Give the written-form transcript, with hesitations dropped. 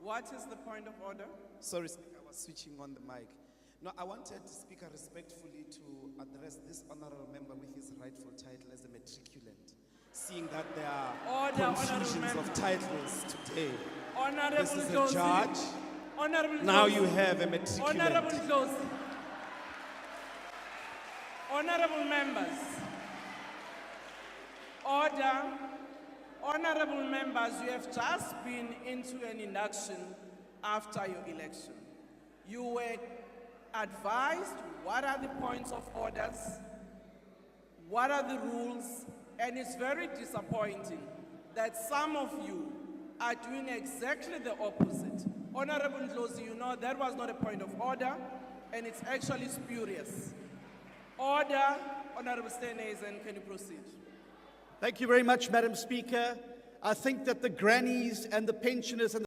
What is the point of order? Sorry, Speaker, I was switching on the mic. No, I wanted Speaker respectfully to address this honorable member with his rightful title as a matriculant, seeing that there are Order, confusions honorable of member. titles today. Honorable This is a Ndlozi. judge. Honorable Now Ndlozi. you have a matriculant. Honorable Ndlozi. Honorable members. Order. Honorable members, you have just been into an induction after your election. You were advised what are the points of orders, what are the rules, and it's very disappointing that some of you are doing exactly the opposite. Honorable Ndlozi, you know that was not a point of order, and it's actually spurious. Order. Honorable Steenhuisen, can you proceed? Thank you very much, Madam Speaker. I think that the grannies and the pensioners and